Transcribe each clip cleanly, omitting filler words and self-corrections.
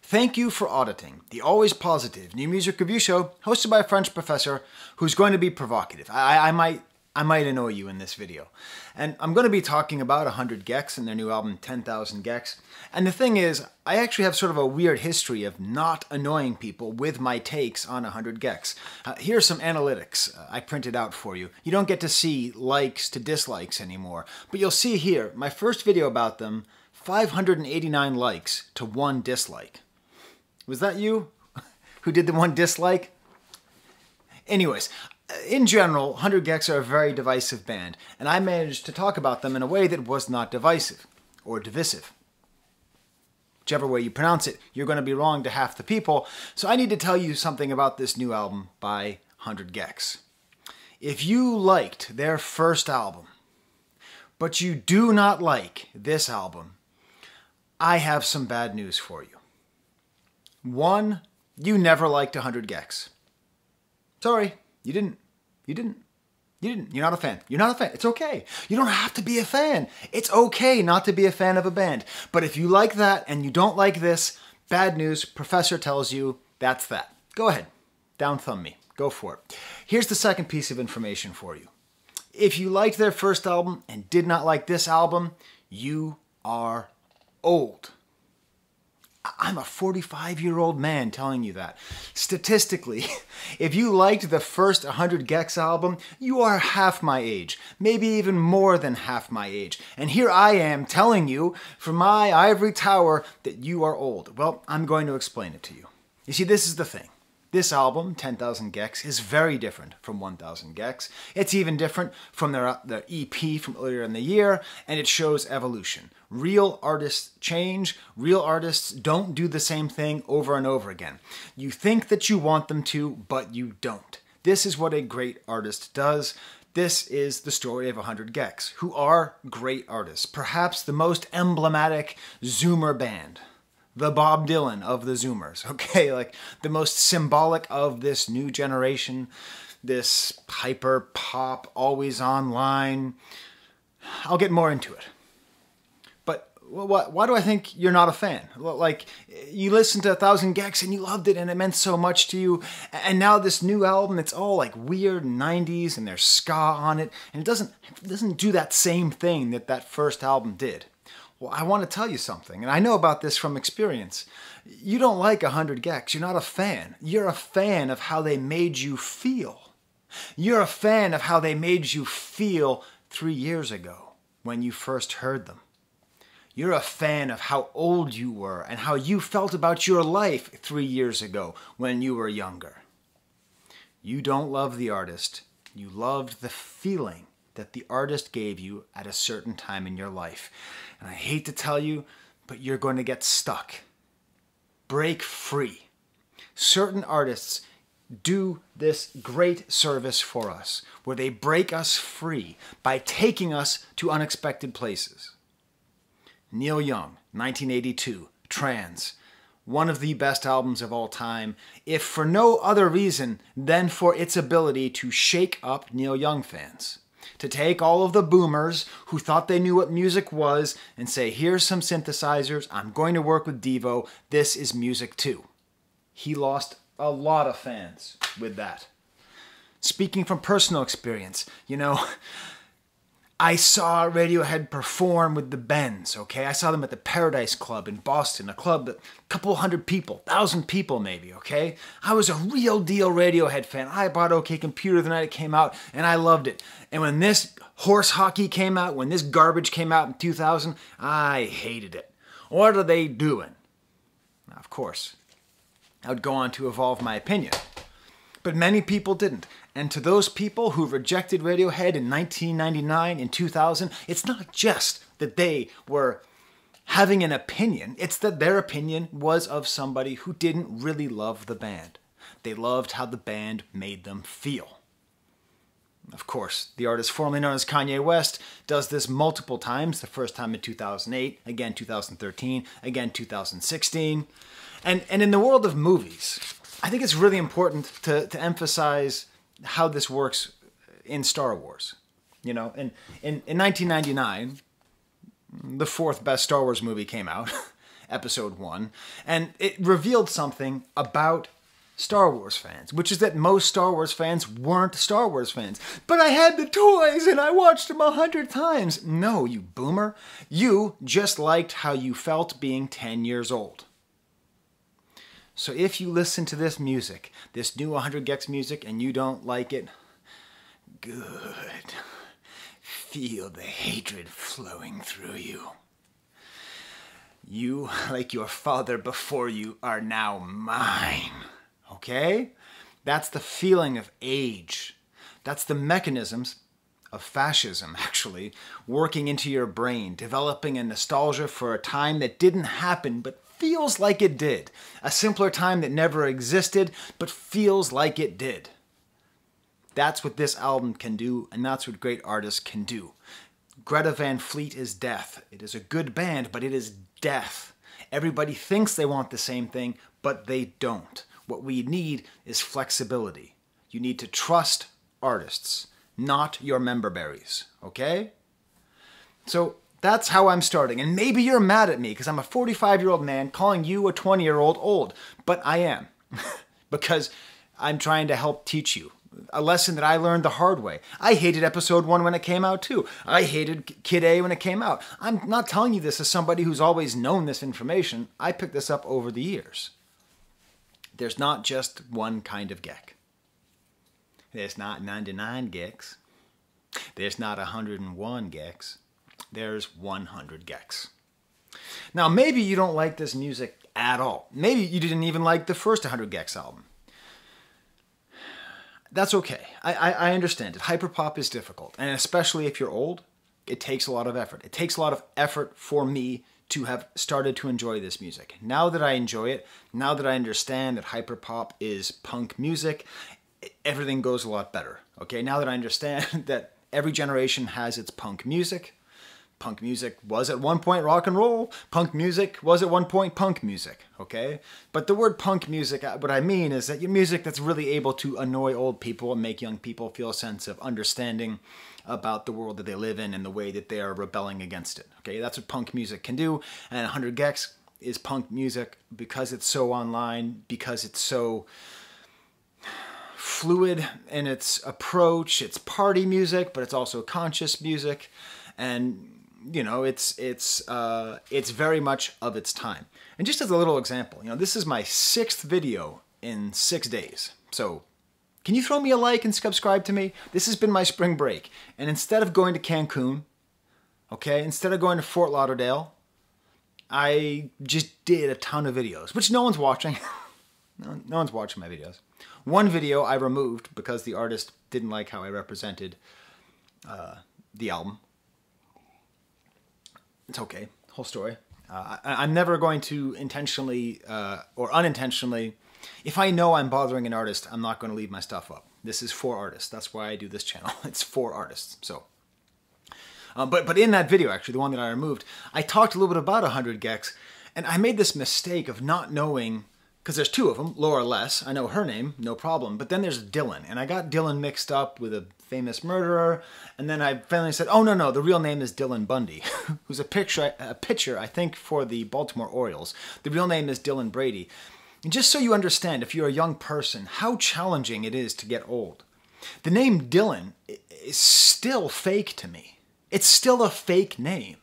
Thank you for auditing the always positive new music review show hosted by a French professor who's going to be provocative. I might annoy you in this video. And I'm going to be talking about 100 Gecs and their new album 10,000 Gecs. And the thing is, I actually have sort of a weird history of not annoying people with my takes on 100 Gecs. Here's some analytics I printed out for you. You don't get to see likes to dislikes anymore, but you'll see here, my first video about them, 589 likes to 1 dislike. Was that you who did the 1 dislike? Anyways, in general, 100 Gecs are a very divisive band, and I managed to talk about them in a way that was not divisive, or divisive. Whichever way you pronounce it, you're going to be wrong to half the people, so I need to tell you something about this new album by 100 Gecs. If you liked their first album, but you do not like this album, I have some bad news for you. 1, you never liked 100 Gecs. Sorry, you didn't. You didn't. You're not a fan. You're not a fan. It's okay. You don't have to be a fan. It's okay not to be a fan of a band. But if you like that and you don't like this, bad news, professor tells you that's that. Go ahead. Down thumb me. Go for it. Here's the second piece of information for you. If you liked their first album and did not like this album, you are old. I'm a 45-year-old man telling you that. Statistically, if you liked the first 100 Gecs album, you are half my age, maybe even more than half my age. And here I am telling you from my ivory tower that you are old. Well, I'm going to explain it to you. You see, this is the thing. This album, 10,000 Gecs, is very different from 1,000 Gecs. It's even different from their EP from earlier in the year, and it shows evolution. Real artists change. Real artists don't do the same thing over and over again. You think that you want them to, but you don't. This is what a great artist does. This is the story of 100 Gecs, who are great artists. Perhaps the most emblematic Zoomer band. The Bob Dylan of the Zoomers, okay? Like the most symbolic of this new generation, this hyper pop, always online. I'll get more into it. But why do I think you're not a fan? Like, you listened to 1,000 Gecs and you loved it and it meant so much to you, and now this new album, it's all like weird 90s and there's ska on it, and it doesn't do that same thing that that first album did. Well, I want to tell you something, and I know about this from experience. You don't like 100 Gecs. You're not a fan. You're a fan of how they made you feel. You're a fan of how they made you feel 3 years ago when you first heard them. You're a fan of how old you were and how you felt about your life 3 years ago when you were younger. You don't love the artist. You loved the feeling that the artist gave you at a certain time in your life. And I hate to tell you, but you're going to get stuck. Break free. Certain artists do this great service for us, where they break us free by taking us to unexpected places. Neil Young, 1982, Trans. One of the best albums of all time, if for no other reason than for its ability to shake up Neil Young fans. To take all of the boomers who thought they knew what music was and say, here's some synthesizers, I'm going to work with Devo, this is music too. He lost a lot of fans with that. Speaking from personal experience, you know, I saw Radiohead perform with the Bends, okay? I saw them at the Paradise Club in Boston, a club that a couple hundred people, 1,000 people maybe, okay? I was a real deal Radiohead fan. I bought OK Computer the night it came out, and I loved it. And when this horse hockey came out, when this garbage came out in 2000, I hated it. What are they doing? Now, of course, I would go on to evolve my opinion. But many people didn't. And to those people who rejected Radiohead in 1999, in 2000, it's not just that they were having an opinion, it's that their opinion was of somebody who didn't really love the band. They loved how the band made them feel. Of course, the artist formerly known as Kanye West does this multiple times, the first time in 2008, again 2013, again 2016. And in the world of movies, I think it's really important to emphasize how this works in Star Wars. You know, in 1999, the 4th best Star Wars movie came out, episode 1, and it revealed something about Star Wars fans, which is that most Star Wars fans weren't Star Wars fans. But I had the toys and I watched them 100 times. No, you boomer. You just liked how you felt being 10 years old. So if you listen to this music, this new 100 Gecs music, and you don't like it, good. Feel the hatred flowing through you. You, like your father before you, are now mine. Okay? That's the feeling of age. That's the mechanisms of fascism, actually, working into your brain, developing a nostalgia for a time that didn't happen but feels like it did. A simpler time that never existed but feels like it did. That's what this album can do, and that's what great artists can do. Greta Van Fleet is death. It is a good band, but it is death. Everybody thinks they want the same thing, but they don't. What we need is flexibility. You need to trust artists, not your member berries, okay? So that's how I'm starting. And maybe you're mad at me because I'm a 45-year-old man calling you a 20-year-old old, but I am because I'm trying to help teach you a lesson that I learned the hard way. I hated episode 1 when it came out too. I hated Kid A when it came out. I'm not telling you this as somebody who's always known this information. I picked this up over the years. There's not just one kind of Gec. There's not 99 Gecs. There's not 101 Gecs. There's 100 Gecs. Now, maybe you don't like this music at all. Maybe you didn't even like the first 100 Gecs album. That's okay. I understand it. Hyperpop is difficult. And especially if you're old, it takes a lot of effort. It takes a lot of effort for me to have started to enjoy this music. Now that I enjoy it, now that I understand that hyperpop is punk music, everything goes a lot better. Okay, now that I understand that every generation has its punk music. Punk music was at one point rock and roll. Punk music was at one point punk music, okay? But the word punk music, what I mean is that your music that's really able to annoy old people and make young people feel a sense of understanding about the world that they live in and the way that they are rebelling against it, okay? That's what punk music can do, and 100 Gecs is punk music because it's so online, because it's so fluid in its approach. It's party music, but it's also conscious music, and you know, it's very much of its time. And just as a little example, you know, this is my 6th video in 6 days. So can you throw me a like and subscribe to me? This has been my spring break. And instead of going to Cancun, okay, instead of going to Fort Lauderdale, I just did a ton of videos, which no one's watching. No one's watching my videos. One video I removed because the artist didn't like how I represented the album. It's okay, whole story. I'm never going to intentionally or unintentionally, if I know I'm bothering an artist, I'm not going to leave my stuff up. This is for artists. That's why I do this channel. It's for artists. So, but in that video, actually, the one that I removed, I talked a little bit about 100 Gecs, and I made this mistake of not knowing, because there's 2 of them, Laura Les, I know her name, no problem, but then there's Dylan, and I got Dylan mixed up with a famous murderer, and then I finally said, oh no, the real name is Dylan Bundy, who's a pitcher, I think, for the Baltimore Orioles. The real name is Dylan Brady. And just so you understand, if you're a young person, how challenging it is to get old. The name Dylan is still fake to me. It's still a fake name.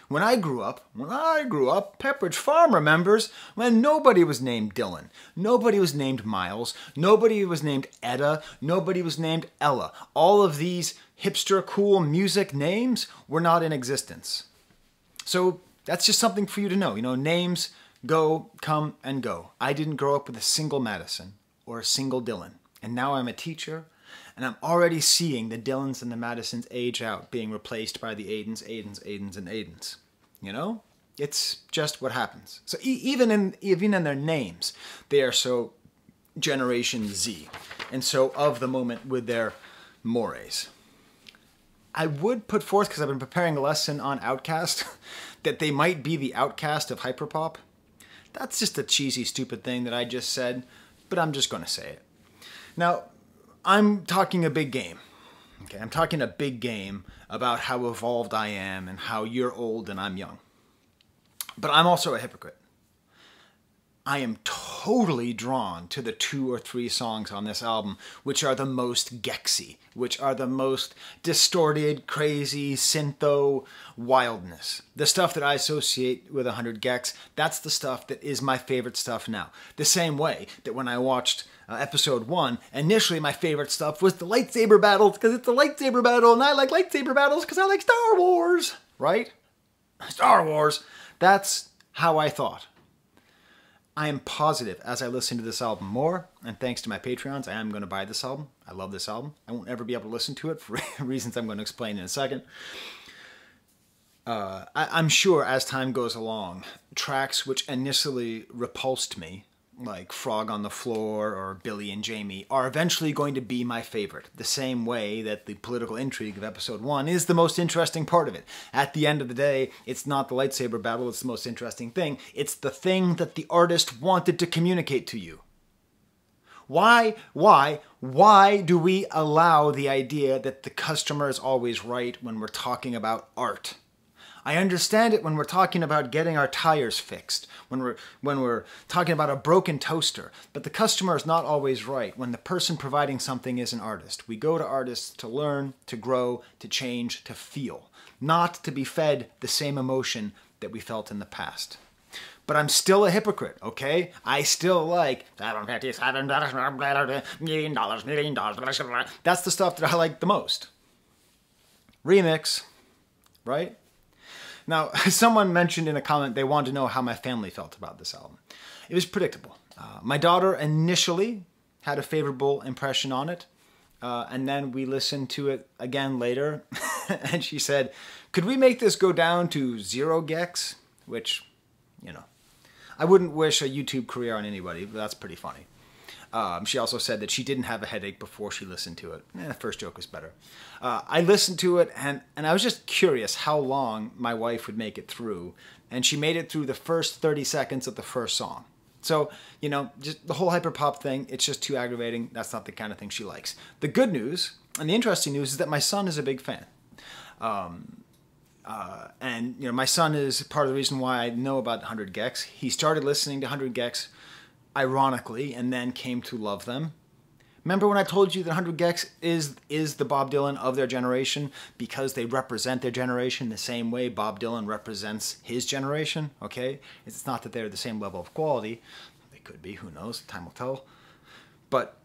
When I grew up, Pepperidge Farm remembers when nobody was named Dylan. Nobody was named Miles. Nobody was named Etta. Nobody was named Ella. All of these hipster cool music names were not in existence. So that's just something for you to know. You know, names come and go. I didn't grow up with a single Madison or a single Dylan. And now I'm a teacher, and I'm already seeing the Dylans and the Madisons age out, being replaced by the Aidens, and Aidens. You know? It's just what happens. So even in their names, they are so Generation Z, and so of the moment with their mores. I would put forth, because I've been preparing a lesson on Outcast, that they might be the outcast of hyperpop. That's just a cheesy, stupid thing that I just said, but I'm just going to say it. Now, I'm talking a big game. Okay, I'm talking a big game about how evolved I am and how you're old and I'm young. But I'm also a hypocrite. I am totally drawn to the 2 or 3 songs on this album, which are the most Gecsy, which are the most distorted, crazy, syntho wildness. The stuff that I associate with 100 Gecs, that's the stuff that is my favorite stuff now. The same way that when I watched episode 1, initially my favorite stuff was the lightsaber battles, because it's a lightsaber battle, and I like lightsaber battles because I like Star Wars, right? Star Wars. That's how I thought. I am positive as I listen to this album more, and thanks to my Patreons, I am going to buy this album. I love this album. I won't ever be able to listen to it for reasons I'm going to explain in a second. I'm sure as time goes along, tracks which initially repulsed me, like Frog on the Floor or Billy and Jamie, are eventually going to be my favorite, the same way that the political intrigue of episode 1 is the most interesting part of it. At the end of the day, it's not the lightsaber battle, it's the most interesting thing. It's the thing that the artist wanted to communicate to you. Why do we allow the idea that the customer is always right when we're talking about art? I understand it when we're talking about getting our tires fixed, when we're talking about a broken toaster, but the customer is not always right when the person providing something is an artist. We go to artists to learn, to grow, to change, to feel, not to be fed the same emotion that we felt in the past. But I'm still a hypocrite, okay? I still like $757 million. That's the stuff that I like the most. Remix, right? Now, someone mentioned in a comment they wanted to know how my family felt about this album. It was predictable. My daughter initially had a favorable impression on it, and then we listened to it again later, and she said, could we make this go down to 0 Gecs? Which, you know, I wouldn't wish a YouTube career on anybody, but that's pretty funny. She also said that she didn't have a headache before she listened to it. The first joke was better. I listened to it, and I was just curious how long my wife would make it through. And she made it through the first 30 seconds of the first song. So, you know, just the whole hyperpop thing, it's just too aggravating. That's not the kind of thing she likes. The good news, and the interesting news, is that my son is a big fan. And, you know, my son is part of the reason why I know about 100 Gecs. He started listening to 100 Gecs ironically, and then came to love them. Remember when I told you that 100 Gecs is the Bob Dylan of their generation because they represent their generation the same way Bob Dylan represents his generation, okay? It's not that they're the same level of quality. They could be, who knows, time will tell. But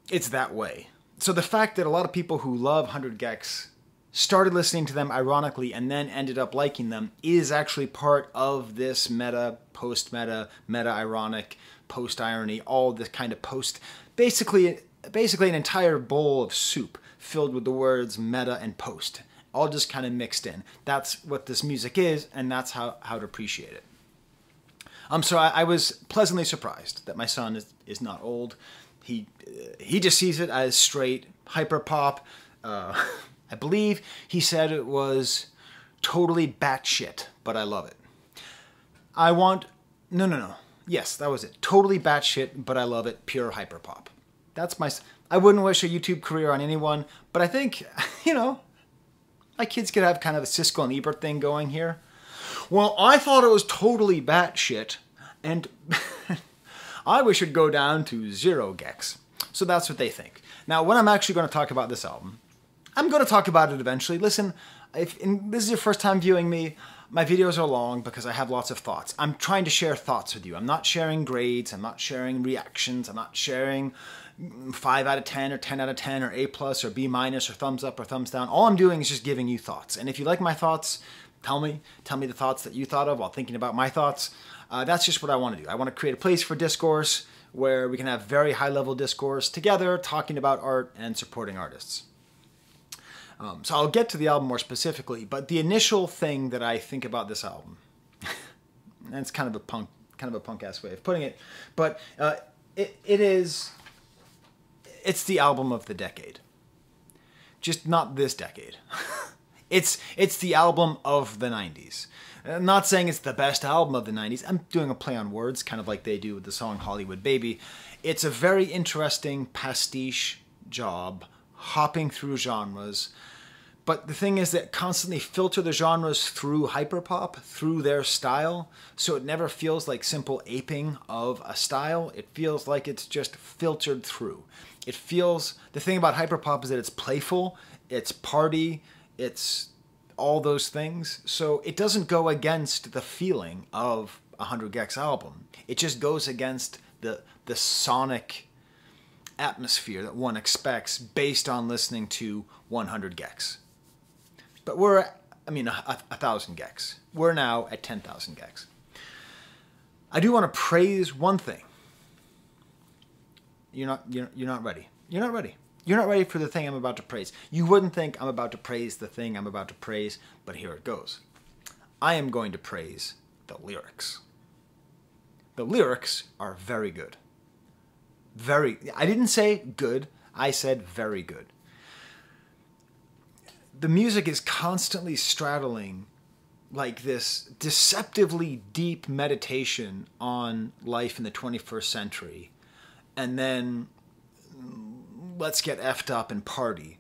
it's that way. So the fact that a lot of people who love 100 Gecs started listening to them ironically and then ended up liking them is actually part of this meta, post-meta, meta-ironic, post-irony, all this kind of post, basically an entire bowl of soup filled with the words meta and post, all just kind of mixed in. That's what this music is, and that's how to appreciate it. So I was pleasantly surprised that my son is not old. He just sees it as straight hyper-pop. I believe he said it was totally batshit, but I love it. No. Yes, that was it. Totally batshit, but I love it. Pure hyperpop. I wouldn't wish a YouTube career on anyone, but I think, you know, my kids could have kind of a Siskel and Ebert thing going here. Well, I thought it was totally batshit, and I wish it'd go down to 0 Gecs. So that's what they think. Now, when I'm actually going to talk about this album, I'm going to talk about it eventually. Listen, if this is your first time viewing me, my videos are long because I have lots of thoughts. I'm trying to share thoughts with you. I'm not sharing grades. I'm not sharing reactions. I'm not sharing 5 out of 10 or 10 out of 10 or A+ or B- or thumbs up or thumbs down. All I'm doing is just giving you thoughts. And if you like my thoughts, tell me the thoughts that you thought of while thinking about my thoughts. That's just what I want to do. I want to create a place for discourse where we can have very high-level discourse together, talking about art and supporting artists. So I'll get to the album more specifically, but the initial thing that I think about this album, and it's kind of a punk-ass way of putting it, but it's the album of the decade. Just not this decade. It's the album of the 90s. I'm not saying it's the best album of the 90s. I'm doing a play on words, kind of like they do with the song Hollywood Baby. It's a very interesting pastiche job, hopping through genres, But the thing is that constantly filter the genres through hyperpop, through their style, so it never feels like simple aping of a style. It feels like it's just filtered through. It feels, the thing about hyperpop is that it's playful, it's party, it's all those things. So it doesn't go against the feeling of a 100 Gecs album. It just goes against the sonic atmosphere that one expects based on listening to 100 Gecs. But we're, I mean, 1,000 Gecs. We're now at 10,000 Gecs. I do want to praise one thing. You're not ready. You're not ready. You're not ready for the thing I'm about to praise. You wouldn't think I'm about to praise the thing I'm about to praise, but here it goes. I am going to praise the lyrics. The lyrics are very good. I didn't say good, I said very good. The music is constantly straddling like this deceptively deep meditation on life in the 21st century, and then let's get effed up and party.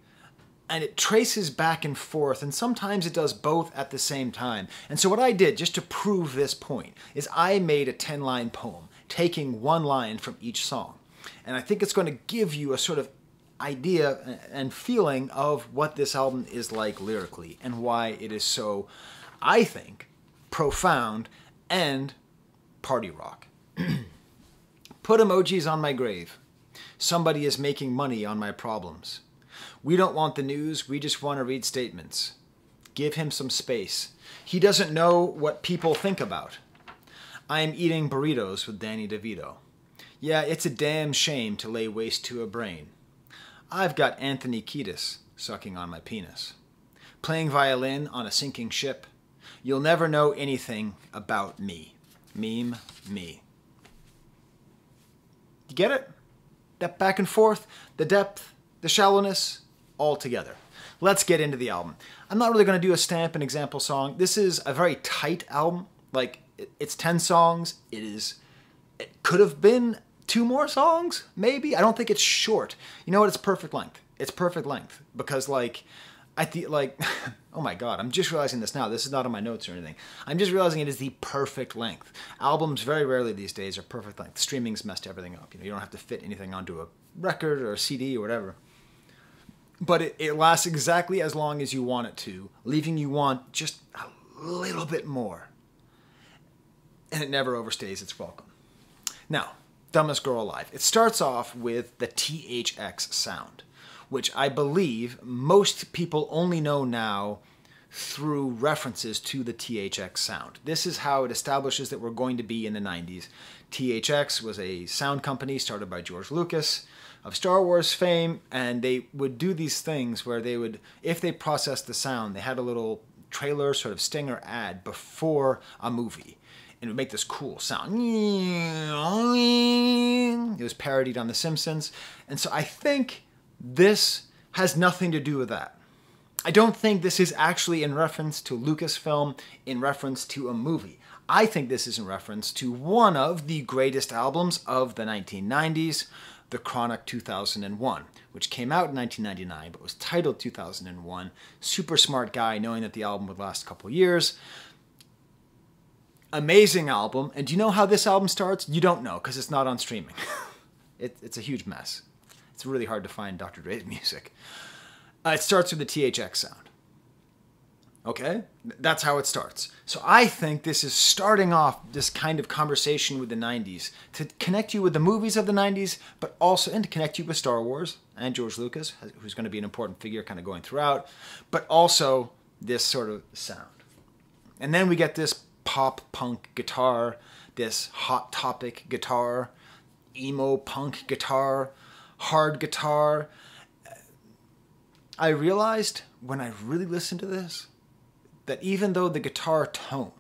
And it traces back and forth, and sometimes it does both at the same time. And so what I did, just to prove this point, is I made a 10-line poem, taking one line from each song. And I think it's going to give you a sort of idea and feeling of what this album is like lyrically, and why it is so, I think, profound and party rock. Put emojis on my grave. Somebody is making money on my problems. We don't want the news, we just want to read statements. Give him some space. He doesn't know what people think about. I am eating burritos with Danny DeVito. Yeah, it's a damn shame to lay waste to a brain. I've got Anthony Kiedis sucking on my penis. Playing violin on a sinking ship. You'll never know anything about me. Meme me. You get it? That back and forth, the depth, the shallowness, all together. Let's get into the album. I'm not really going to do a stamp and example song. This is a very tight album. Like, it's 10 songs. It could have been 2 more songs, maybe. I don't think it's short. You know what? It's perfect length. It's perfect length because, like, oh my God, I'm just realizing this now. This is not on my notes or anything. I'm just realizing it is the perfect length. Albums very rarely these days are perfect length. Streaming's messed everything up. You don't have to fit anything onto a record or a CD or whatever. But it lasts exactly as long as you want it to, leaving you want just a little bit more. And it never overstays its welcome. Now, Dumbest Girl Alive. It starts off with the THX sound, which I believe most people only know now through references to the THX sound. This is how it establishes that we're going to be in the 90s. THX was a sound company started by George Lucas of Star Wars fame, and they would do these things where they would, if they processed the sound, they had a little trailer, sort of stinger ad before a movie. And it would make this cool sound. It was parodied on The Simpsons. And so I think this has nothing to do with that. I don't think this is actually in reference to Lucasfilm, in reference to a movie. I think this is in reference to one of the greatest albums of the 1990s, The Chronic 2001, which came out in 1999, but was titled 2001. Super smart guy, knowing that the album would last a couple years. Amazing album. And do you know how this album starts? You don't know, because it's not on streaming. It's a huge mess. It's really hard to find Dr. Dre's music. It starts with the THX sound. Okay? That's how it starts. So I think this is starting off this kind of conversation with the 90s to connect you with the movies of the 90s, but also, and to connect you with Star Wars and George Lucas, who's going to be an important figure kind of going throughout, but also this sort of sound. And then we get this pop punk guitar, this hot topic guitar, emo punk guitar, hard guitar. I realized when I really listened to this that even though the guitar tone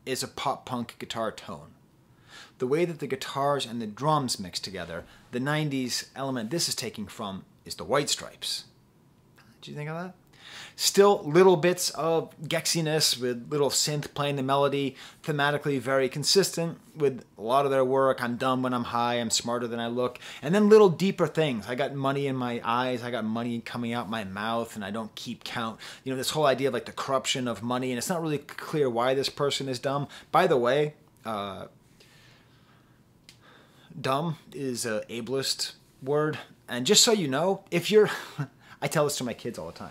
is a pop punk guitar tone, the way that the guitars and the drums mix together, the 90s element this is taking from is the White Stripes. Did you think of that? Still little bits of Gecsiness with little synth playing the melody, thematically very consistent with a lot of their work. I'm dumb when I'm high, I'm smarter than I look. And then little deeper things. I got money in my eyes, I got money coming out my mouth, and I don't keep count. You know, this whole idea of like the corruption of money, and it's not really clear why this person is dumb. By the way, dumb is a ableist word. And just so you know, if you're, I tell this to my kids all the time.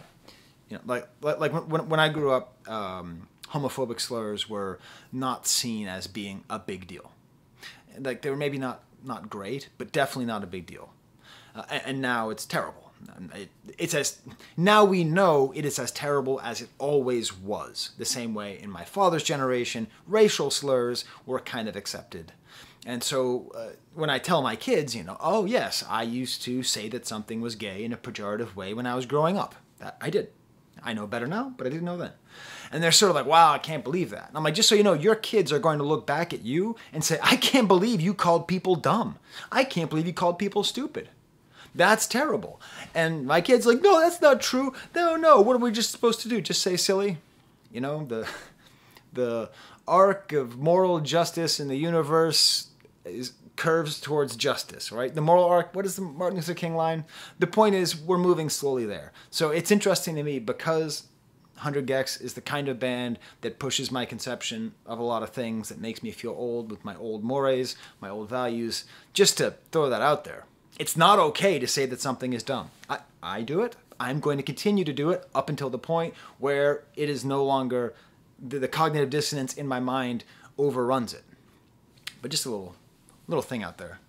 You know, like when I grew up, homophobic slurs were not seen as being a big deal. Like they were maybe not great, but definitely not a big deal. And now it's terrible. Now we know it is as terrible as it always was. The same way in my father's generation, racial slurs were kind of accepted. And so when I tell my kids, you know, oh yes, I used to say that something was gay in a pejorative way when I was growing up. That I did. I know better now, but I didn't know then. And they're sort of like, wow, I can't believe that. And I'm like, just so you know, your kids are going to look back at you and say, I can't believe you called people dumb. I can't believe you called people stupid. That's terrible. And my kid's like, no, that's not true. No, what are we just supposed to do? Just say silly? You know, the arc of moral justice in the universe curves towards justice, right? The moral arc, what is the Martin Luther King line? The point is, we're moving slowly there. So it's interesting to me because 100 Gecs is the kind of band that pushes my conception of a lot of things, that makes me feel old with my old mores, my old values. Just to throw that out there. It's not okay to say that something is dumb. I do it. I'm going to continue to do it up until the point where it is no longer, the cognitive dissonance in my mind overruns it. But just a little thing out there.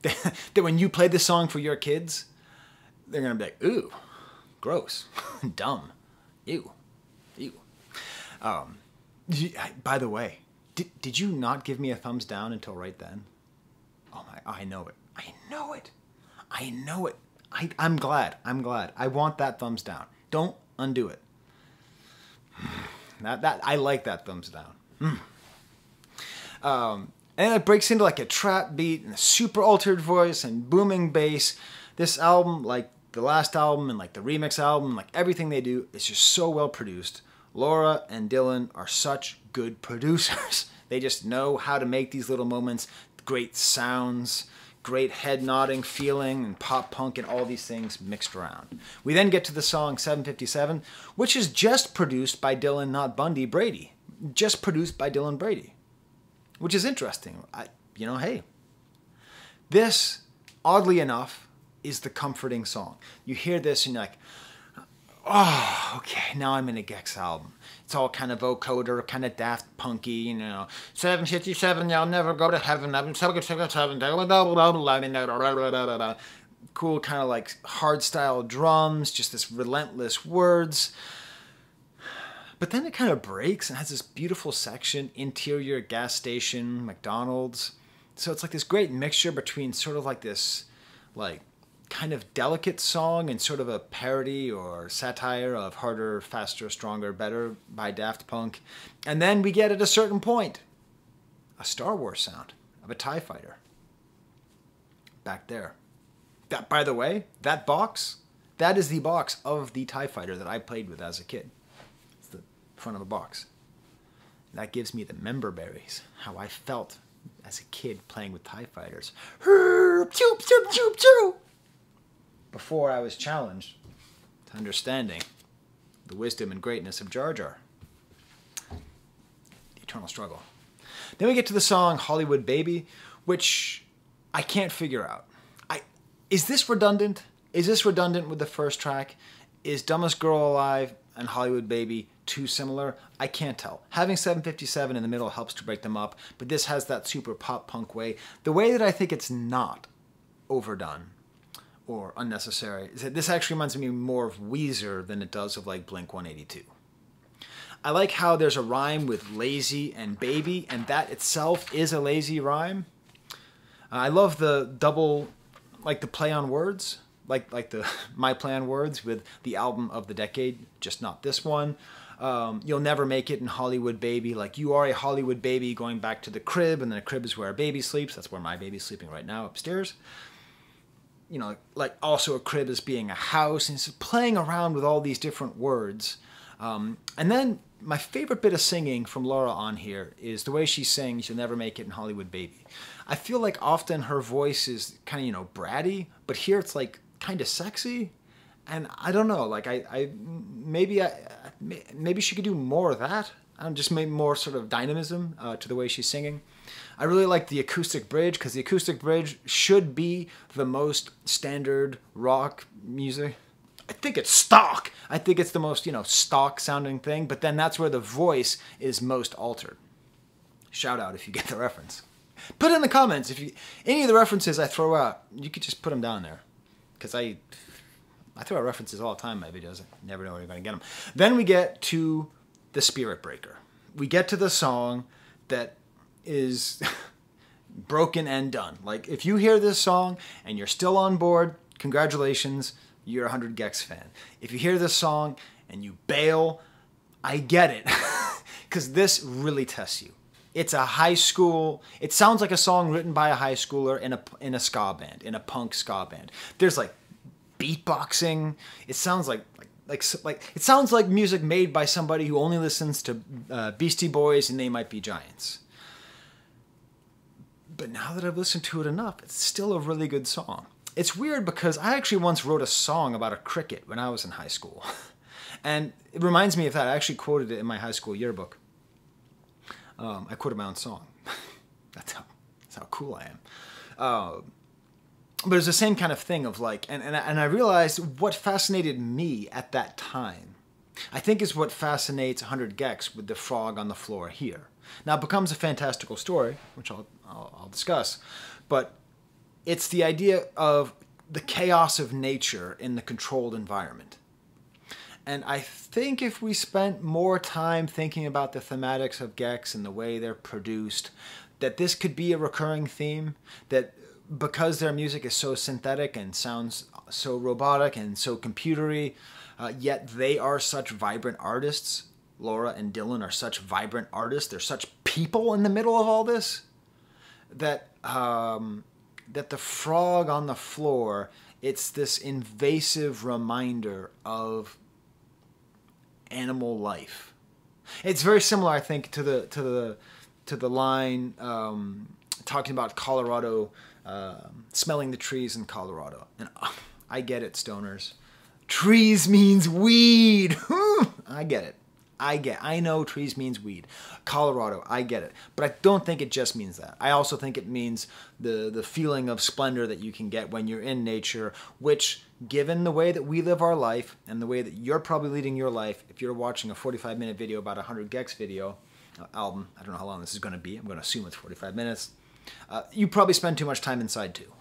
That when you play this song for your kids, they're going to be like, ooh, gross, dumb, ew. By the way, did you not give me a thumbs down until right then? Oh my, I know it. I'm glad. I want that thumbs down. Don't undo it. I like that thumbs down. And it breaks into like a trap beat and a super altered voice and booming bass. This album, like the last album and like the remix album, like everything they do, is just so well produced. Laura and Dylan are such good producers. They just know how to make these little moments, great sounds, great head nodding feeling, and pop punk and all these things mixed around. We then get to the song 757, which is just produced by Dylan, not Bundy, Brady. Just produced by Dylan Brady. Which is interesting. Hey, this, oddly enough, is the comforting song. You hear this and you're like, oh, okay, now I'm in a Gecs album. It's all kind of vocoder, kind of daft punky, you know. 757, y'all never go to heaven. I've been 757. Cool kind of like hard style drums, just this relentless words. But then it kind of breaks and has this beautiful section, interior gas station, McDonald's. So it's like this great mixture between sort of like this, like, kind of delicate song and sort of a parody or satire of Harder, Faster, Stronger, Better by Daft Punk. And then we get at a certain point a Star Wars sound of a TIE fighter. Back there. That, by the way, that box, that is the box of the TIE fighter that I played with as a kid. Front of the box. That gives me the member berries, how I felt as a kid playing with TIE fighters. Before I was challenged to understanding the wisdom and greatness of Jar Jar. The eternal struggle. Then we get to the song Hollywood Baby, which I can't figure out. Is this redundant? Is this redundant with the first track? Is Dumbest Girl Alive and Hollywood Baby too similar? I can't tell. Having 757 in the middle helps to break them up, but this has that super pop punk way. The way that I think it's not overdone or unnecessary is that this actually reminds me more of Weezer than it does of like Blink-182. I like how there's a rhyme with lazy and baby, and that itself is a lazy rhyme. I love the double, like the play on words. Like the my play on words with the album of the decade, just not this one. You'll never make it in Hollywood Baby. Like, you are a Hollywood baby going back to the crib, and then the crib is where a baby sleeps. That's where my baby's sleeping right now upstairs. you know, like also a crib as being a house, and he's playing around with all these different words. And then my favorite bit of singing from Laura on here is the way she sings "You'll Never Make It in Hollywood, Baby." I feel like often her voice is kind of, you know, bratty, but here it's like kind of sexy. And I don't know, like maybe she could do more of that. I don't, just maybe more sort of dynamism to the way she's singing. I really like the acoustic bridge, because the acoustic bridge should be the most standard rock music. I think it's stock. I think it's the most, you know, stock sounding thing, but then that's where the voice is most altered. Shout out if you get the reference. Put in the comments if you, any of the references I throw out, you could just put them down there. Because I throw out references all the time in my videos. I never know where you're going to get them. Then we get to the Spirit Breaker. We get to the song that is broken and done. Like, if you hear this song and you're still on board, congratulations, you're a 100 Gecs fan. If you hear this song and you bail, I get it. Because this really tests you. It's a high school, it sounds like a song written by a high schooler in a ska band, in a punk ska band. There's like beatboxing. It sounds like it sounds like music made by somebody who only listens to Beastie Boys and They Might Be Giants. But now that I've listened to it enough, it's still a really good song. It's weird because I actually once wrote a song about a cricket when I was in high school. And it reminds me of that. I actually quoted it in my high school yearbook. I quoted my own song. That's how cool I am. But it's the same kind of thing of like, and I realized what fascinated me at that time, I think is what fascinates 100 Gecs with the frog on the floor here. Now it becomes a fantastical story, which I'll discuss, but it's the idea of the chaos of nature in the controlled environment. And I think if we spent more time thinking about the thematics of Gecs and the way they're produced, that this could be a recurring theme, that because their music is so synthetic and sounds so robotic and so computery, yet they are such vibrant artists. Laura and Dylan are such vibrant artists. They're such people in the middle of all this, that that the frog on the floor, it's this invasive reminder of animal life. It's very similar, I think, to the line talking about Colorado, smelling the trees in Colorado. And I get it, stoners. Trees means weed. I get it. I know trees means weed. Colorado, I get it. But I don't think it just means that. I also think it means the feeling of splendor that you can get when you're in nature, which, given the way that we live our life and the way that you're probably leading your life, if you're watching a 45-minute video about a 100 Gecs video, album, I don't know how long this is going to be. I'm going to assume it's 45 minutes. You probably spend too much time inside too.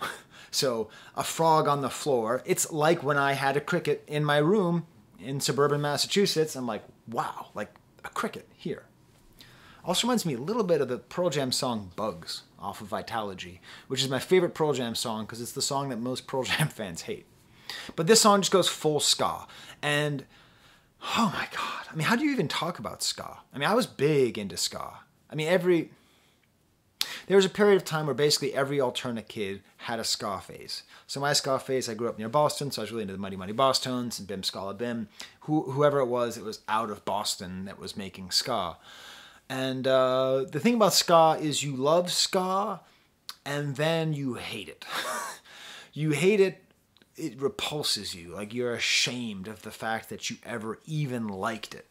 So a frog on the floor, it's like when I had a cricket in my room in suburban Massachusetts. I'm like, wow, like a cricket here. Also reminds me a little bit of the Pearl Jam song Bugs off of Vitalogy, which is my favorite Pearl Jam song because it's the song that most Pearl Jam fans hate. But this song just goes full ska. And oh my God, I mean, how do you even talk about ska? I mean, I was big into ska. I mean, there was a period of time where basically every alternate kid had a ska phase. So my ska phase, I grew up near Boston, so I was really into the Muddy Muddy Bosstones and Bim Scala Bim. Whoever it was out of Boston that was making ska. And the thing about ska is you love ska and then you hate it. You hate it, it repulses you. Like you're ashamed of the fact that you ever even liked it.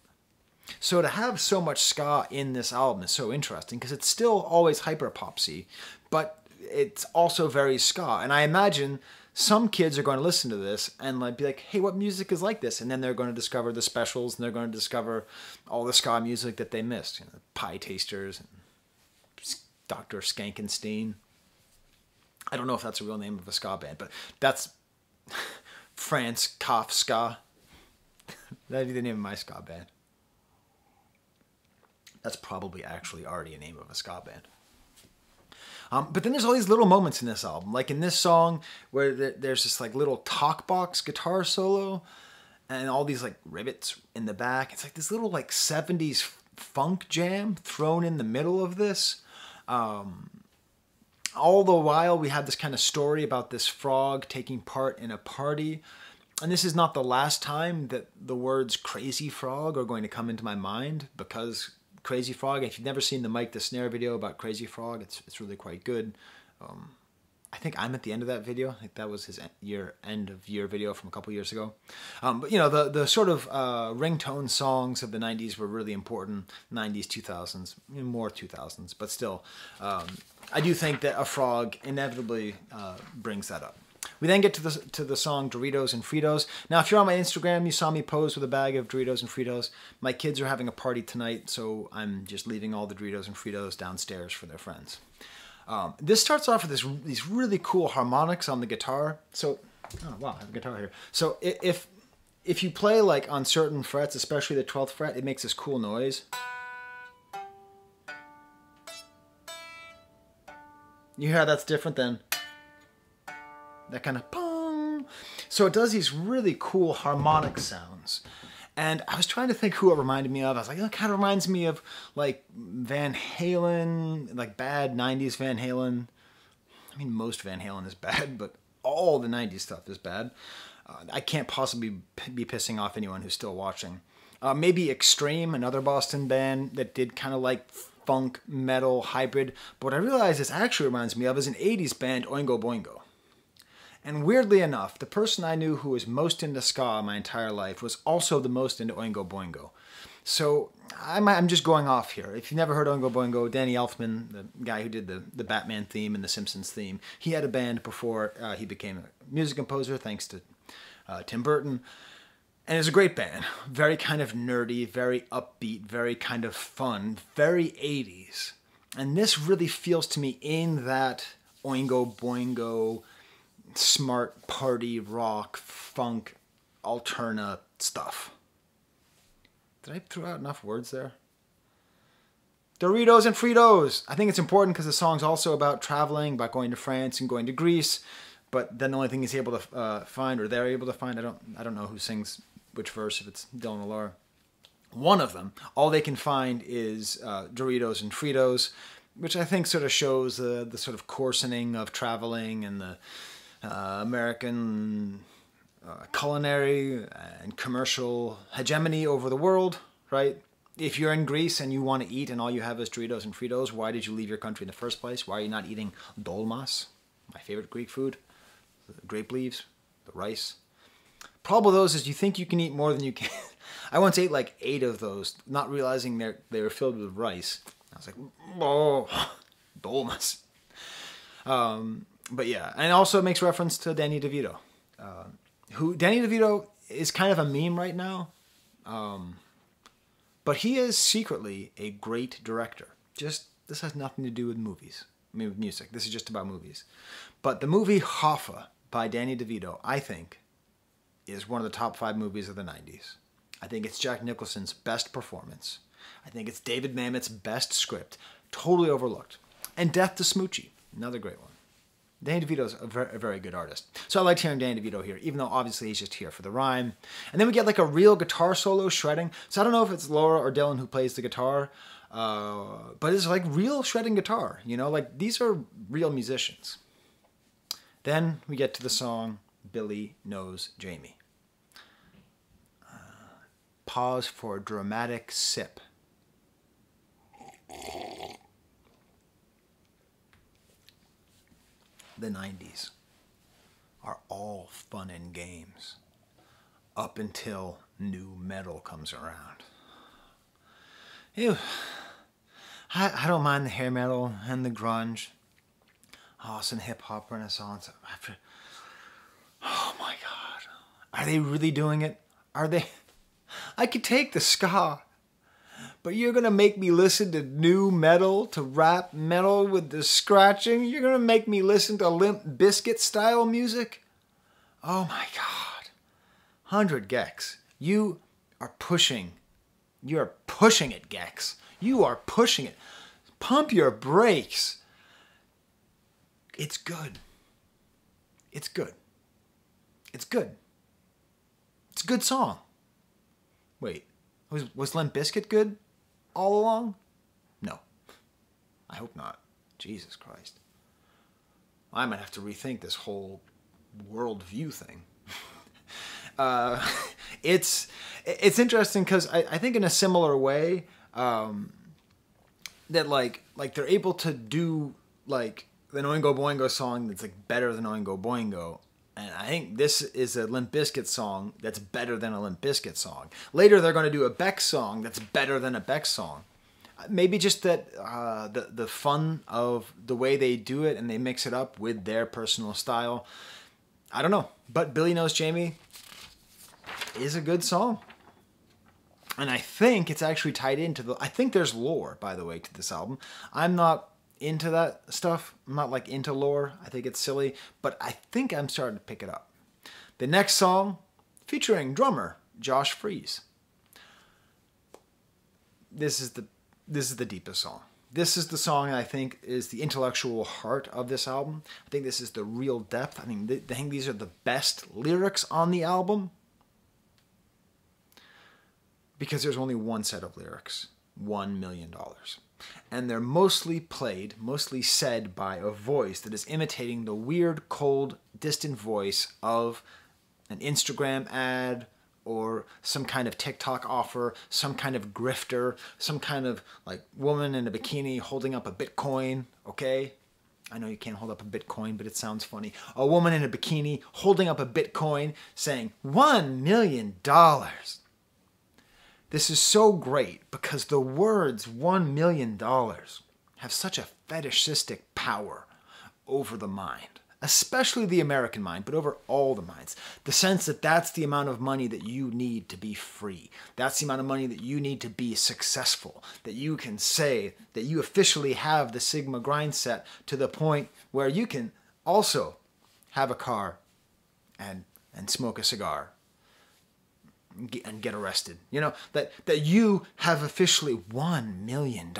So to have so much ska in this album is so interesting because it's still always hyper-popsy, but it's also very ska. And I imagine some kids are going to listen to this and like be like, hey, what music is like this? And then they're going to discover the specials and they're going to discover all the ska music that they missed. You know, the Pie Tasters and Dr. Skankenstein. I don't know if that's a real name of a ska band, but that's France Cough Ska. That'd be the name of my ska band. That's probably actually already a name of a ska band. But then there's all these little moments in this album. Like in this song where there's this like little talk box guitar solo and all these like rivets in the back. It's like this little like 70s funk jam thrown in the middle of this. all the while we had this kind of story about this frog taking part in a party. And this is not the last time that the words crazy frog are going to come into my mind, because Crazy Frog, if you've never seen the Mike the Snare video about Crazy Frog, it's really quite good. I think I'm at the end of that video. I think that was his end of year video from a couple years ago. But you know, the sort of ringtone songs of the 90s were really important. 90s, 2000s, more 2000s, but still, I do think that a frog inevitably brings that up. We then get to the song Doritos and Fritos. Now, if you're on my Instagram, you saw me pose with a bag of Doritos and Fritos. My kids are having a party tonight, so I'm just leaving all the Doritos and Fritos downstairs for their friends. This starts off with these really cool harmonics on the guitar. So, oh wow, I have a guitar here. So if you play like on certain frets, especially the 12th fret, it makes this cool noise. You hear how that's different than that kind of pong. So it does these really cool harmonic sounds. And I was trying to think who it reminded me of. I was like, it kind of reminds me of like Van Halen, like bad 90s Van Halen. I mean, most Van Halen is bad, but all the 90s stuff is bad. I can't possibly be pissing off anyone who's still watching. Maybe Extreme, another Boston band that did kind of like funk, metal, hybrid. But what I realized this actually reminds me of is an 80s band, Oingo Boingo. And weirdly enough, the person I knew who was most into ska my entire life was also the most into Oingo Boingo. So I'm just going off here. If you've never heard Oingo Boingo, Danny Elfman, the guy who did the Batman theme and the Simpsons theme, he had a band before he became a music composer, thanks to Tim Burton. And it's a great band. Very kind of nerdy, very upbeat, very kind of fun, very 80s. And this really feels to me in that Oingo Boingo smart party rock funk alterna stuff. Did I throw out enough words there? Doritos and Fritos. I think it's important because the song's also about traveling, about going to France and going to Greece. But then the only thing he's able to find, or they're able to find, I don't know who sings which verse, if it's Dylan or Laura. One of them, all they can find is Doritos and Fritos, which I think sort of shows the sort of coarsening of traveling and the American culinary and commercial hegemony over the world, right? If you're in Greece and you want to eat and all you have is Doritos and Fritos, why did you leave your country in the first place? Why are you not eating dolmas, my favorite Greek food? The grape leaves, the rice. Problem with those is you think you can eat more than you can. I once ate like 8 of those, not realizing they were filled with rice. I was like, oh, dolmas. But yeah, and also it makes reference to Danny DeVito. Danny DeVito is kind of a meme right now, but he is secretly a great director. This has nothing to do with movies. I mean, with music. This is just about movies. But the movie Hoffa by Danny DeVito, I think, is one of the top 5 movies of the 90s. I think it's Jack Nicholson's best performance. I think it's David Mamet's best script. Totally overlooked. And Death to Smoochie, another great one. Danny DeVito's a very good artist. So I liked hearing Danny DeVito here, even though obviously he's just here for the rhyme. And then we get like a real guitar solo shredding. So I don't know if it's Laura or Dylan who plays the guitar, but it's like real shredding guitar, you know, like these are real musicians. Then we get to the song Billy Knows Jamie. Pause for a dramatic sip. The 90s are all fun and games up until new metal comes around. Ew. I don't mind the hair metal and the grunge. Oh, some hip-hop renaissance. Oh my God. Are they really doing it? Are they? I could take the ska, but you're going to make me listen to new metal, to rap metal with the scratching? You're going to make me listen to Limp Bizkit style music? Oh my God. 100 Gecs. You are pushing. You're pushing it, Gecs. You are pushing it. Pump your brakes. It's good. It's good. It's good. It's a good song. Wait, was Limp Bizkit good all along? No. I hope not. Jesus Christ. I might have to rethink this whole worldview thing. It's interesting because I think in a similar way that like they're able to do like the Oingo Boingo song that's like better than Oingo Boingo. And I think this is a Limp Bizkit song that's better than a Limp Bizkit song. Later they're going to do a Beck song that's better than a Beck song. Maybe just that the fun of the way they do it and they mix it up with their personal style. I don't know. But Billy Knows Jamie is a good song. And I think it's actually tied into the... I think there's lore, by the way, to this album. I'm not into that stuff. I'm not like into lore. I think it's silly. But I think I'm starting to pick it up. The next song, featuring drummer Josh Freese. This is the deepest song. This is the song I think is the intellectual heart of this album. I think this is the real depth. I think these are the best lyrics on the album. Because there's only one set of lyrics. $1 million. And they're mostly played, mostly said by a voice that is imitating the weird, cold, distant voice of an Instagram ad, or some kind of TikTok offer, some kind of grifter, some kind of like woman in a bikini holding up a Bitcoin, okay? I know you can't hold up a Bitcoin, but it sounds funny. A woman in a bikini holding up a Bitcoin saying, $1 million. This is so great because the words $1 million have such a fetishistic power over the mind, especially the American mind, but over all the minds. The sense that that's the amount of money that you need to be free. That's the amount of money that you need to be successful. That you can say that you officially have the Sigma grind set to the point where you can also have a car and smoke a cigar and get arrested. You know, that you have officially $1 million.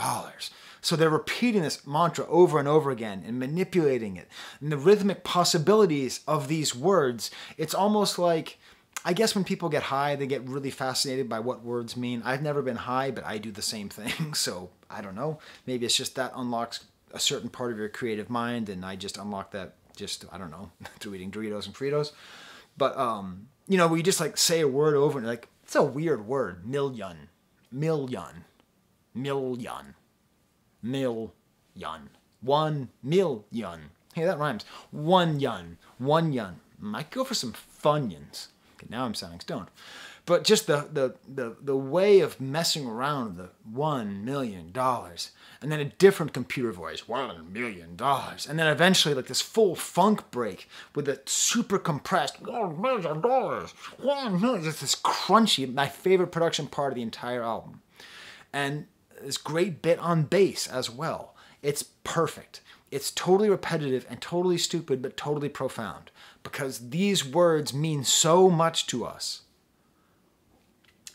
So they're repeating this mantra over and over again and manipulating it. And the rhythmic possibilities of these words, it's almost like, I guess when people get high, they get really fascinated by what words mean. I've never been high, but I do the same thing. So I don't know. Maybe it's just that unlocks a certain part of your creative mind, and I just unlock that just, I don't know, through eating Doritos and Fritos. But, you know, we just like say a word over and like, it's a weird word. Million. 1 million. Hey, that rhymes. 1 yun. Might go for some funyuns. Okay, now I'm sounding stoned. But just the way of messing around with the $1 million. And then a different computer voice, $1 million. And then eventually like this full funk break with a super compressed $1 million. $1 million. It's this crunchy, my favorite production part of the entire album. And this great bit on bass as well. It's perfect. It's totally repetitive and totally stupid, but totally profound. Because these words mean so much to us.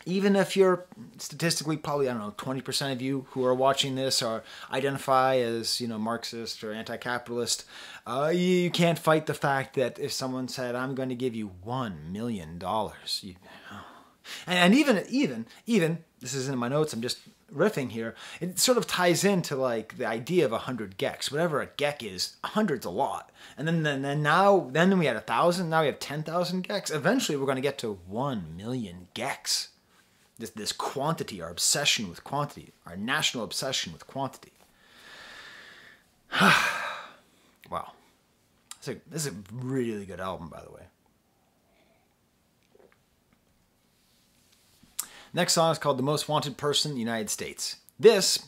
Even if you're statistically probably, I don't know, 20% of you who are watching this are identify as, you know, Marxist or anti-capitalist, you can't fight the fact that if someone said, I'm going to give you $1 million, and even, this isn't in my notes, I'm just riffing here, it sort of ties into like the idea of 100 Gecs. Whatever a Gec is, 100's a lot. And then we had 1,000, now we have 10,000 Gecs. Eventually we're going to get to 1 million Gecs. This quantity, our obsession with quantity, our national obsession with quantity. Wow. This is a really good album, by the way. Next song is called The Most Wanted Person in the United States. This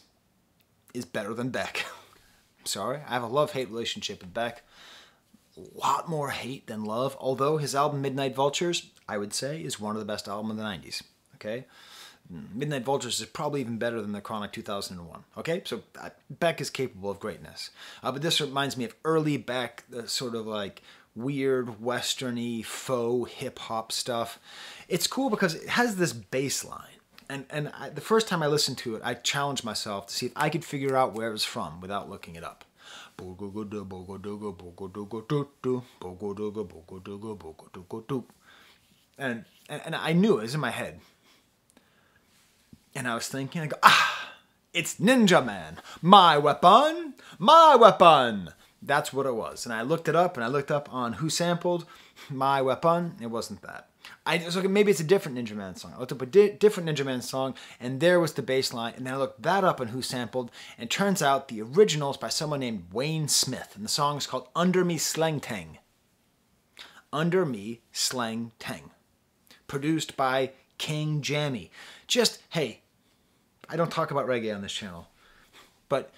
is better than Beck. I'm sorry, I have a love-hate relationship with Beck. A lot more hate than love, although his album Midnight Vultures, I would say, is one of the best albums of the 90s. Okay? Midnight Vultures is probably even better than The Chronic 2001. Okay? So Beck is capable of greatness. But this reminds me of early Beck, the sort of like weird, western-y, faux hip-hop stuff. It's cool because it has this bass line. And the first time I listened to it, I challenged myself to see if I could figure out where it was from without looking it up. And I knew it was in my head. And I was thinking, I go, it's Ninja Man. My weapon, my weapon. That's what it was. And I looked it up, and I looked up on who sampled My Weapon. It wasn't that. I was like, maybe it's a different Ninja Man song. I looked up a different Ninja Man song, and there was the bass line. And then I looked that up on who sampled, and it turns out the original is by someone named Wayne Smith, and the song is called Under Me Slang Tang. Under Me Slang Tang. Produced by King Jammy. Just, hey, I don't talk about reggae on this channel, but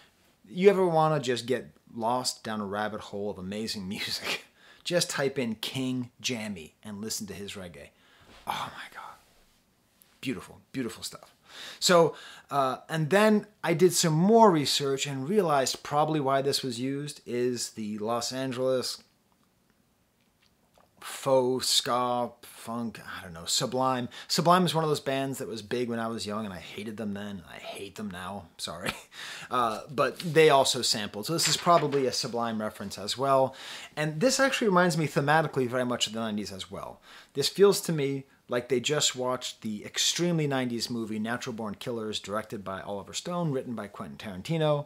you ever want to just get lost down a rabbit hole of amazing music? Just type in King Jammy and listen to his reggae. Oh my God. Beautiful, beautiful stuff. So, and then I did some more research and realized probably why this was used is the Los Angeles faux ska funk, I don't know, Sublime. Sublime is one of those bands that was big when I was young, and I hated them then, and I hate them now, sorry. But they also sampled, so this is probably a Sublime reference as well. And this actually reminds me thematically very much of the 90s as well. This feels to me like they just watched the extremely 90s movie Natural Born Killers, directed by Oliver Stone, written by Quentin Tarantino,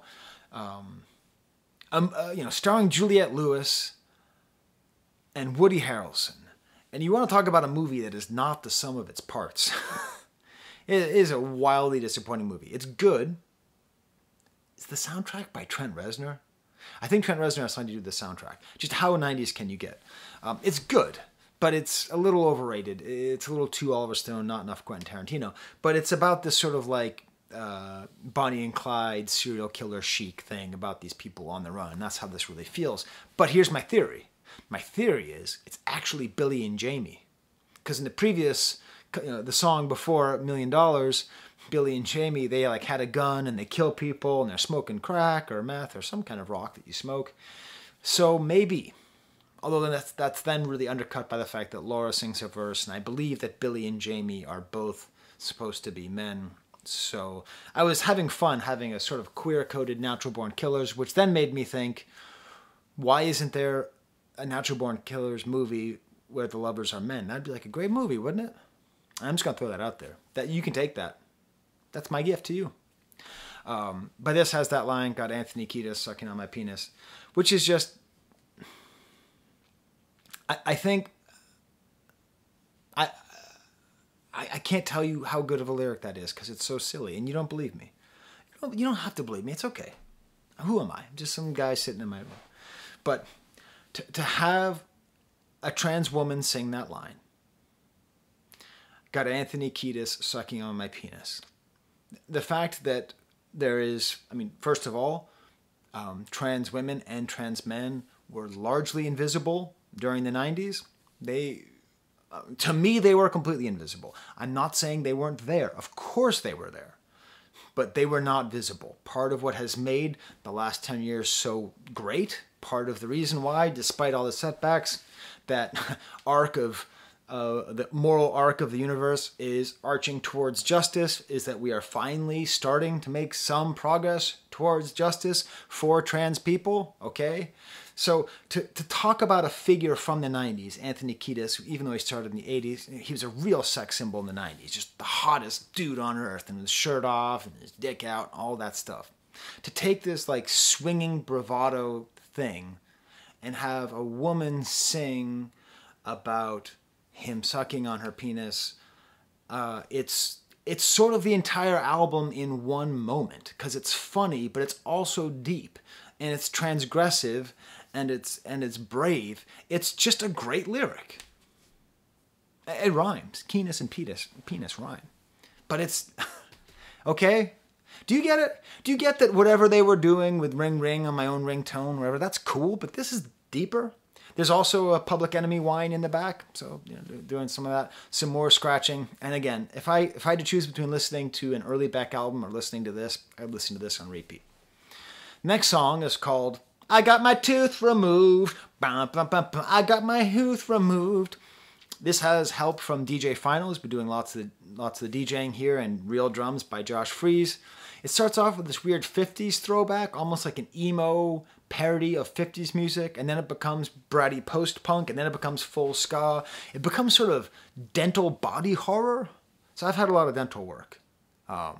starring Juliette Lewis and Woody Harrelson. And you want to talk about a movie that is not the sum of its parts. It is a wildly disappointing movie. It's good. Is the soundtrack by Trent Reznor? I think Trent Reznor has something to do with the soundtrack. Just how 90s can you get? It's good, but it's a little overrated. It's a little too Oliver Stone, not enough Quentin Tarantino. But it's about this sort of like Bonnie and Clyde serial killer chic thing about these people on the run. And that's how this really feels. But here's my theory. My theory is it's actually Billy and Jamie. Because in the previous, the song before $1 Million, Billy and Jamie, they like had a gun and they kill people and they're smoking crack or meth or some kind of rock that you smoke. So maybe, although that's then really undercut by the fact that Laura sings a verse, and I believe that Billy and Jamie are both supposed to be men. So I was having fun having a sort of queer-coded Natural Born Killers, which then made me think, why isn't there a Natural Born Killers movie where the lovers are men? That'd be like a great movie, wouldn't it? I'm just going to throw that out there. That you can take that. That's my gift to you. But this has that line, got Anthony Kiedis sucking on my penis, which is just, I think, I can't tell you how good of a lyric that is because it's so silly and you don't believe me. You don't have to believe me. It's okay. Who am I? I'm just some guy sitting in my room. But to have a trans woman sing that line, got Anthony Kiedis sucking on my penis. The fact that there is, I mean, first of all, trans women and trans men were largely invisible during the 90s. To me, they were completely invisible. I'm not saying they weren't there. Of course they were there. But they were not visible. Part of what has made the last 10 years so great, part of the reason why, despite all the setbacks, that the moral arc of the universe is arching towards justice, is that we are finally starting to make some progress towards justice for trans people, okay? So to talk about a figure from the 90s, Anthony Kiedis, even though he started in the 80s, he was a real sex symbol in the 90s, just the hottest dude on earth, and his shirt off, and his dick out, all that stuff. To take this like swinging bravado thing and have a woman sing about him sucking on her penis, it's sort of the entire album in one moment, because it's funny, but it's also deep, and it's transgressive, and it's brave. It's just a great lyric. It rhymes. Penis and penis rhyme. But it's okay. Do you get it? Do you get that whatever they were doing with Ring Ring on My Own Ringtone, whatever, that's cool, but this is deeper. There's also a Public Enemy whine in the back, so doing some of that, some more scratching. And again, if I had to choose between listening to an early Beck album or listening to this, I'd listen to this on repeat. Next song is called I Got My Tooth Removed. I got my tooth removed. This has help from DJ Final, who's been doing lots of the DJing here, and real drums by Josh Freese. It starts off with this weird 50s throwback, almost like an emo parody of 50s music, and then it becomes bratty post-punk, and then it becomes full ska. It becomes sort of dental body horror. So I've had a lot of dental work. I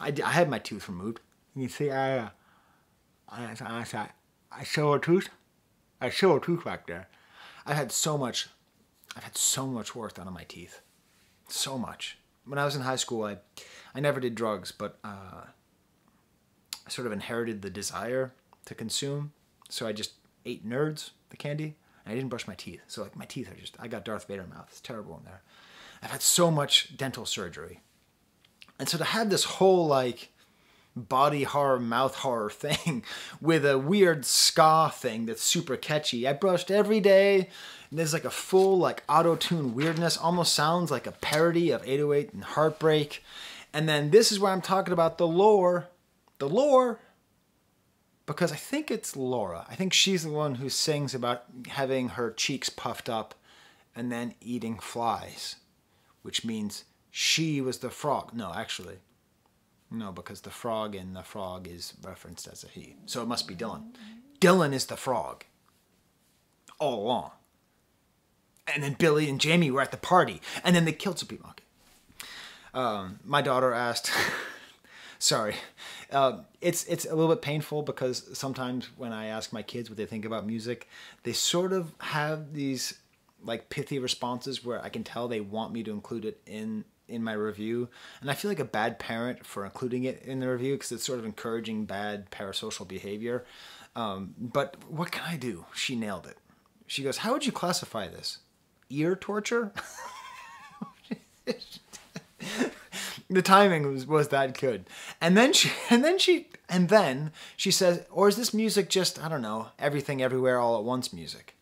had my tooth removed. You see, I I show a tooth. I show a tooth back there. I've had so much work done on my teeth. So much. When I was in high school, I never did drugs, but I sort of inherited the desire to consume. So I just ate Nerds, the candy, and I didn't brush my teeth. So like my teeth are just, I got Darth Vader mouth. It's terrible in there. I've had so much dental surgery. And so to have this whole like body horror, mouth horror thing with a weird ska thing that's super catchy. I brushed every day. And there's like a full like auto-tune weirdness. Almost sounds like a parody of 808 and Heartbreak. And then this is where I'm talking about the lore. The lore. Because I think it's Laura. I think she's the one who sings about having her cheeks puffed up and then eating flies. Which means she was the frog. No, actually. No, because the frog in the frog is referenced as a he. So it must be Dylan. Dylan is the frog. All along. And then Billy and Jamie were at the party. And then they killed some people. Okay. My daughter asked... Sorry. It's a little bit painful because sometimes when I ask my kids what they think about music, they sort of have these like pithy responses where I can tell they want me to include it in my review. And I feel like a bad parent for including it in the review because it's sort of encouraging bad parasocial behavior. But what can I do? She nailed it. She goes, "How would you classify this? Ear torture?" The timing was that good. And then she says, "Or is this music just, I don't know, everything everywhere all at once music?"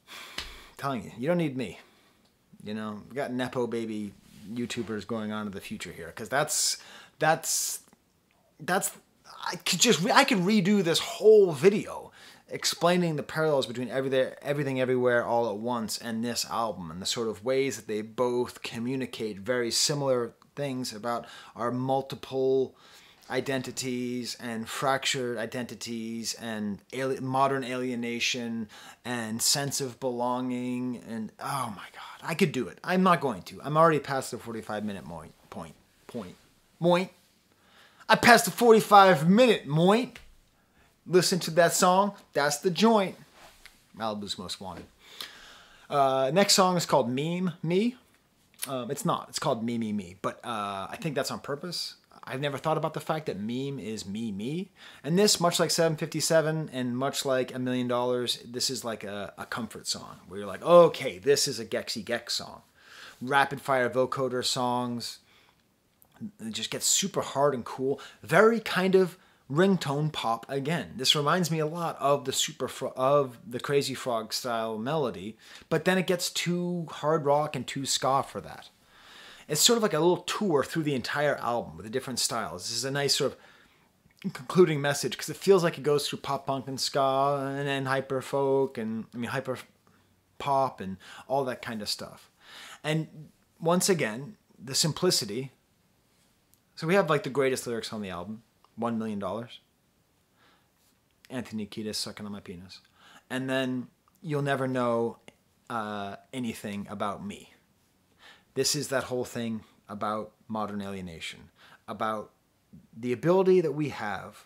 I'm telling you, you don't need me. You know, we got Nepo baby YouTubers going on in the future here. Because I could redo this whole video explaining the parallels between everything everywhere all at once and this album and the sort of ways that they both communicate very similar things about our multiple identities and fractured identities and modern alienation and sense of belonging. And oh my God, I could do it. I'm not going to. I'm already past the 45-minute point. I passed the 45-minute point. Listen to that song. That's the joint. Malibu's Most Wanted. Next song is called Meme Me. It's not. It's called Me Me Me. But I think that's on purpose. I've never thought about the fact that meme is me. And this, much like 757 and much like $1 Million, this is like a comfort song where you're like, okay, this is a Gecs song. Rapid fire vocoder songs. It just gets super hard and cool. Very kind of ringtone pop again. This reminds me a lot of the Crazy Frog style melody, but then it gets too hard rock and too ska for that. It's sort of like a little tour through the entire album with the different styles. This is a nice sort of concluding message because it feels like it goes through pop punk and ska and then hyper folk and hyper pop and all that kind of stuff. And once again, the simplicity. So we have like the greatest lyrics on the album. $1 million. Anthony Kiedis sucking on my penis. And then you'll never know anything about me. This is that whole thing about modern alienation, about the ability that we have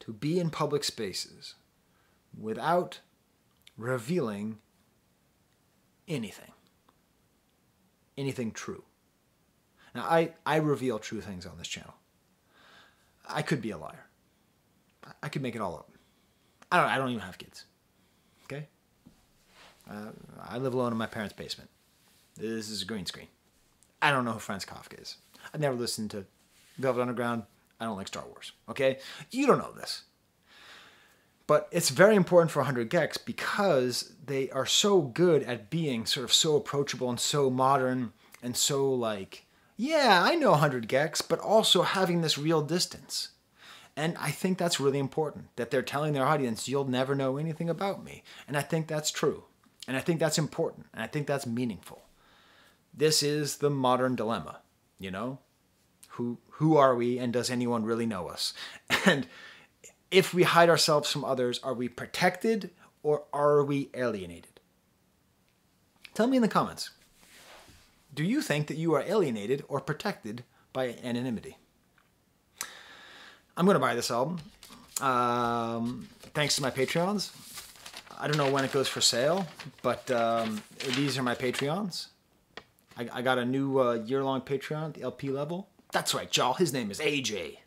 to be in public spaces without revealing anything true. Now, I reveal true things on this channel. I could be a liar. I could make it all up. I don't even have kids. Okay? I live alone in my parents' basement. This is a green screen. I don't know who Franz Kafka is. I've never listened to Velvet Underground. I don't like Star Wars. Okay? You don't know this. But it's very important for 100 Gecs because they are so good at being sort of so approachable and so modern and so like, yeah, I know 100 Gecs, but also having this real distance. And I think that's really important, that they're telling their audience, you'll never know anything about me. And I think that's true. And I think that's important. And I think that's meaningful. This is the modern dilemma, you know? Who are we and does anyone really know us? And if we hide ourselves from others, are we protected or are we alienated? Tell me in the comments. Do you think that you are alienated or protected by anonymity? I'm going to buy this album. Thanks to my Patreons. I don't know when it goes for sale, but these are my Patreons. I got a new year-long Patreon at the LP level. That's right, y'all. His name is AJ.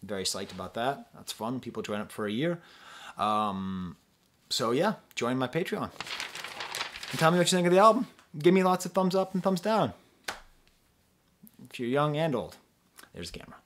Very psyched about that. That's fun. People join up for a year. So yeah, join my Patreon. And tell me what you think of the album. Give me lots of thumbs up and thumbs down. If you're young and old. There's the camera.